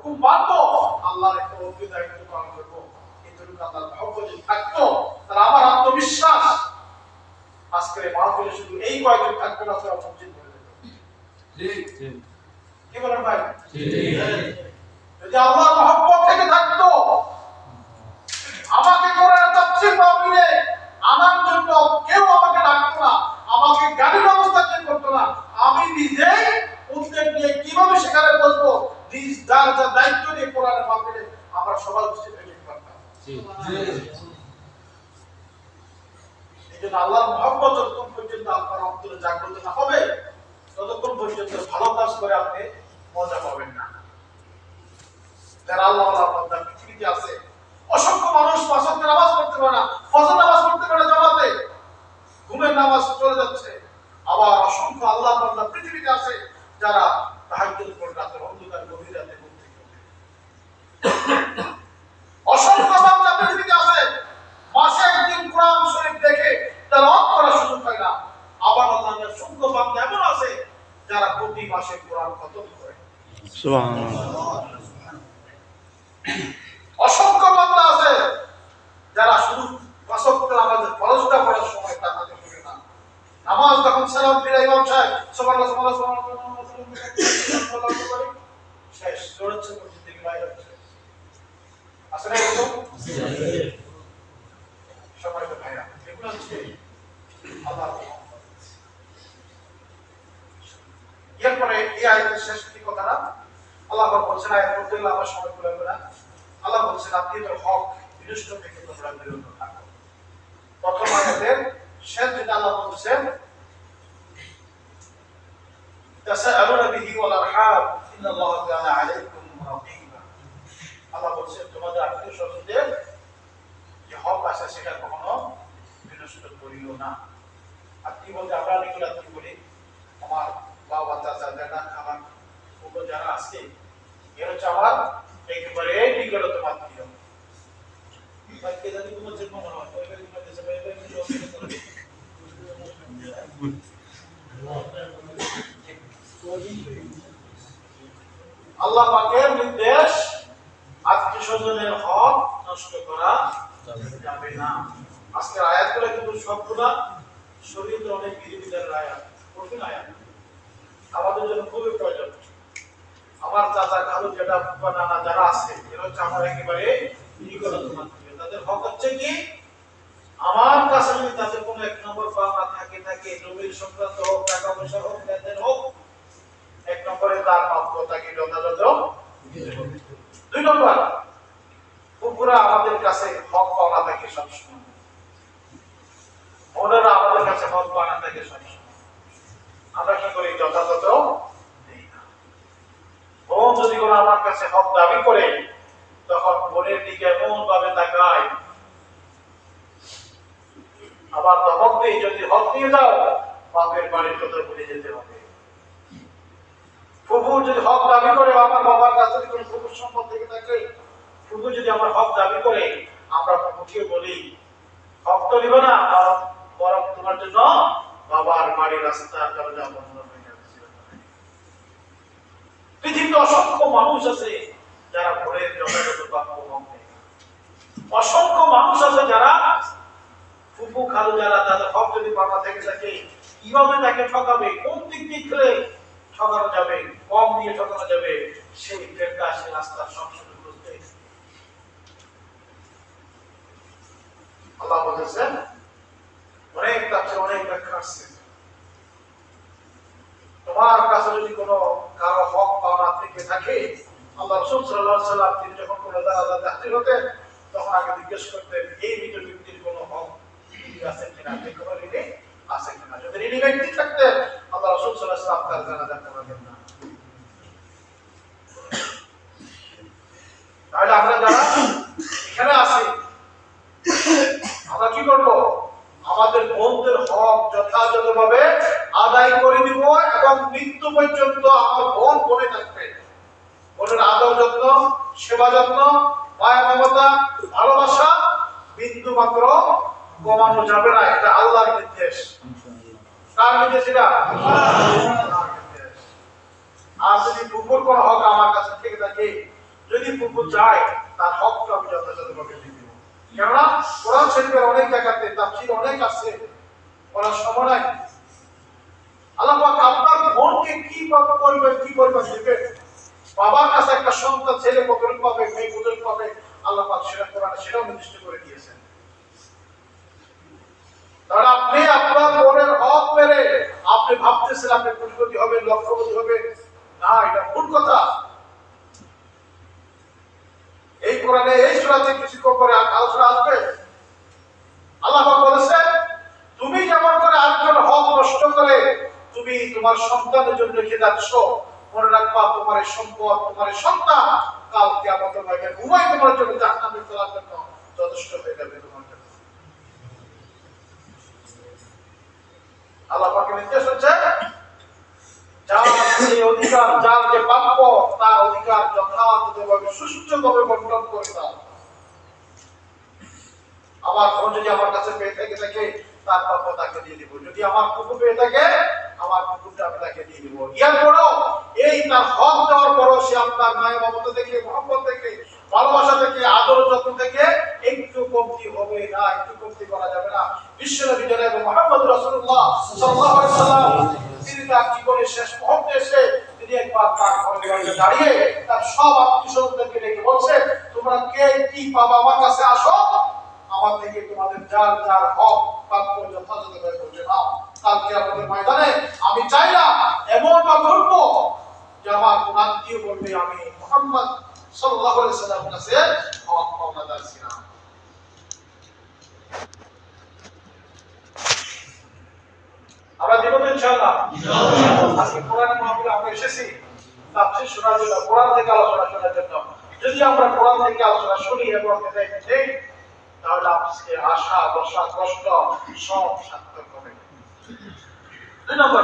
হুকুম মানবো, আল্লাহর একটা অগ্নি দায়িত্ব পালন করবো, কিন্তু আল্লাহর মহব্বত যদি থাকতো তাহলে আমার আত্মবিশ্বাস আজকের মাহফিলে শুধু এই কয়েকজন থাকবে না, তারা মসজিদ ভরে যেত। কি বলেন ভাই? যদি আল্লাহর মহব্বত থেকে থাকতো, আমাকে কোরআনের তাফসীর মাহফিলে আনার জন্য কেউ আমাকে ডাকতো না, আমাকে গাড়ির ব্যবস্থা কেউ করতো না, আমি নিজেই উদ্যোগ নিয়ে কিভাবে সেখানে বসবো, নিজ যার যা দায়িত্ব নিয়ে কোরআনের মাহফিলে আমরা সবাই উপস্থিত হয়ে পারতাম। এই জন্য আল্লাহর মহব্বত যতক্ষণ পর্যন্ত আপনার অন্তরে জাগ্রত না হবে, ততক্ষণ পর্যন্ত ভালো কাজ করে আপনি মজা পাবেন না। যারা আল্লাহ আপনার পৃথিবীতে আছে, অসংখ্য মানুষ পাঁচ ওয়াক্তের নামাজ পড়তে পারে না, ফজর নামাজ পড়তে পারে জামাতে, ঘুমের নামাজ চলে যাচ্ছে। আবার অসংখ্য আল্লাহ বান্দা পৃথিবীতে আছে যারা তাহাজ্জুদ পড়ে রাতের অন্ধকার গভীর রাতে ঘুম থেকে ওঠে। অসংখ্য বান্দা পৃথিবীতে আছে মাসে একদিন কোরআন শরীফ দেখে তেলাওয়াত করার সুযোগ পায় না। আবার আল্লাহর অসংখ্য বান্দা এমন আছে যারা প্রতি মাসে কোরআন খতম করে। সুবহানাল্লাহ। অসংখ্য বান্দা আছে যারা শুধু পাঁচ ওয়াক্তের নামাজের ফরজটা পড়ার সময় তা হাতে পড়ে না। নামাজ যখন সালাম ফিরে ইমাম সাহেব সুবহানাল্লাহ সুবহানাল্লাহ সুবহানাল্লাহ শেষ দৌড়াচ্ছে মসজিদ থেকে বাইরে হচ্ছে। আসলে এরকম সময় তো ভাইরা এগুলো হচ্ছে আল্লাহ। এরপরে এই আয়াতের শেষ কি কথাটা আল্লাহ বলছেন, আয়াত পড়তে গেলে আমার সময় কুলাবে না। আল্লাহ বলছেন আপনি তো হক বিনষ্ট থেকে তোমরা বিরত থাকো। প্রথম আয়াতের শেষ যেটা আল্লাহ বলছেন তাসাআলুনা বিহি ওয়াল আরহাম ইন্নাল্লাহা কানা আলাইকুম রাকিবা। আল্লাহ বলছেন তোমাদের আত্মীয়-স্বজনদের যে হক আছে সেটা কখনো বিনষ্ট করিও না। আত্মীয় বলতে আমরা অনেকগুলো আত্মীয় বলি, আমার বাবা, চাচা, দাদা, খালা, ওগুলো যারা আছে এর হচ্ছে আমার একেবারে নিকটতম আত্মীয়। আল্লাহ পাকের নির্দেশ আত্মীয়-স্বজনের হক নষ্ট করা যাবে না। আজকের আয়াতগুলো কিন্তু সবগুলা শরীয়তের অনেক বিধিবিধানের আয়াত, কঠিন আয়াত, আমাদের জন্য খুবই প্রয়োজন। আমার চাচা, খালু, জেঠা, ফুফা, নানা যারা আছে এরা হচ্ছে আমার একেবারে নিকটতম আত্মীয়। তাদের হক হচ্ছে কি, আমার কাছে যদি তাদের কোনো এক নম্বর পাওনা থাকে জমির সংক্রান্ত হোক, টাকা পয়সা হোক, লেনদেন হোক, এক নম্বরে তার প্রাপ্য তাকে যথাযথ দিতে হবে। দুই নম্বর, ফুফুরা আমাদের কাছে হক পাওনা থাকে সবসময়, বোনেরা আমাদের কাছে হক পাওনা থাকে সবসময়, আমরা কি করি যথাযথ দেই না। বোন যদি কোনো আমার কাছে হক দাবি করে তখন বোনের দিকে এমন ভাবে তাকায়, আবার ধমক দিয়ে যদি হক দিয়ে দাও বাপের বাড়ির কথা ভুলে যেতে হবে। ফুফু যদি হক দাবি করে, আমার বাবার কাছে যদি কোনো ফুফুর সম্পদ থেকে থাকে, ফুফু যদি আমার হক দাবি করে, আমরা ফুফুকে বলি হক তো নিব না, বরং তোমার জন্য বাবার বাড়ির রাস্তার দরজা বন্ধ হয়ে যাচ্ছে। পৃথিবীতে অসংখ্য মানুষ আছে যারা ভোরের যথাযথ প্রাপ্য হক নেই। অসংখ্য মানুষ আছে যারা ফুফু, খালু যারা তাদের হক যদি পাওনা থেকে থাকে কিভাবে তাকে ঠকাবে, কোন দিক দিয়ে ঠকানো যাবে, কম দিয়ে ঠকানো যাবে, সেই ফেরকা সেই রাস্তা সবসময় খুঁজতে। আল্লাহ বলেছেন অনেক কাছে অনেক ব্যাখ্যা আছে। তোমার কাছে যদি কোনো কারো হক পাওনা থেকে থাকে, আল্লাহ রাসূল সাল্লাল্লাহু আলাইহি ওয়াসাল্লাম তিনি যখন কোনো জানাজা তাহসিল হতেন তখন আগে জিজ্ঞেস করতেন এই মৃত ব্যক্তির কোনো হক আছে কিনা, কোনো ঋণী আছে কিনা। যদি ঋণী ব্যক্তি থাকতেন আল্লাহ রাসূল সাল্লাল্লাহু আলাইহি ওয়াসাল্লাম তার জানাজা পড়াতেন না। তাহলে আমরা যারা এখানে আছি আমরা কি করব, আমাদের বোনদের হক যথাযথভাবে আদায় করে দিব এবং মৃত্যু পর্যন্ত আমার বোন বলে থাকবে। বোনের আদর যত্ন, সেবা যত্ন, মায়া মমতা, ভালোবাসা বিন্দু মাত্র কমানো যাবে না। এটা আল্লাহর নির্দেশ। কার নির্দেশ এটা? আল্লাহর নির্দেশ। আর যদি কুকুর কোন হক আমার কাছে থেকে থাকে যদি ফুফু চায় তার হকটা আমি যথাযথভাবে দিয়ে দিব। কেননা কোরআন শরীফের অনেক জায়গাতে তাফসীর অনেক আছে, বলার সময় নাই। আল্লাহ পাক আপনার বোনকে কি করবেন, কি করবেন দিবেন। বাবার কাছে একটা সন্তান ছেলে কতটুকু পাবে, মেয়ে কতটুকু পাবে, আল্লাহ পাক সেটা কোরআনে সেটাও নির্দিষ্ট করে দিয়েছেন। তাহলে আপনি আপনার বোনের হক মেরে আপনি ভাবতেছেন আপনি কোটিপতি হবে, লক্ষপতি হবে, না, এটা ভুল কথা। এই কোরআনে এই সূরাতে কিছুক্ষণ পরে আলোচনা আসবে। আল্লাহ পাক বলেছেন, তুমি যেমন করে আরেকজন হক নষ্ট করে তুমি তোমার সন্তানের জন্য রেখে যাচ্ছ, মনে রাখবা তোমার এই সম্পদ, তোমার এই সন্তান কাল কিয়ামতের ময়দানে উভয় তোমার জন্য জাহান্নামে চলার জন্য যথেষ্ট হয়ে যাবে তোমার জন্য। আল্লাহ পাকের নির্দেশ হচ্ছে, যার যে অধিকার, যার যে প্রাপ্য, তার অধিকার যথাযথভাবে সুষ্ঠুভাবে বন্টন করে দাও। আমার বোন যদি আমার কাছে পেয়ে থাকে তার প্রাপ্য তাকে দিয়ে দিব, যদি আমার কুকুর পেয়ে থাকে আমার কুকুরটা আমি তাকে দিয়ে দিব। এরপরও এই তার হক দেওয়ার পরও সে আপনার মায়ের মমতা থেকে, মহব্বত থেকে, ভালোবাসা থেকে, আদর যত্ন থেকে একটু কমতি হবে না, একটু কমতি করা যাবে না। বিশ্বনবী জনাব মুহাম্মদ রাসূলুল্লাহ সাল্লাল্লাহু আলাইহি সাল্লাম তিনি তার জীবনের শেষ মুহূর্তে এসে তিনি একবার তার ঘরে দাঁড়িয়ে তার সব আত্মীয়স্বজনদেরকে ডেকে বলছে, তোমরা কে কি পাবা আমার কাছে আসো, আমার থেকে তোমাদের যার যার হক প্রাপ্য যথাযথভাবে পৌঁছে দাও। কাল কিয়ামতের ময়দানে আমি চাই না এমন বা করবো যে আমার কোন আত্মীয় বলবে আমি মুহাম্মদ সাল্লাল্লাহু আলাইহি সাল্লামের কাছে হক পাওনাদার ছিলাম। আমরা দিব তো ইনশাআল্লাহ। আজকে কোরআনের মাহফিলে আমরা এসেছি তাফসীর শোনার জন্য, কোরআন থেকে আলোচনা শোনার জন্য। যদি আমরা কোরআন থেকে আলোচনা শুনি এবং হৃদয়ে নেই, তাহলে আজকে আশা, বর্ষা, কষ্ট সব সার্থক হবে। 2 নম্বর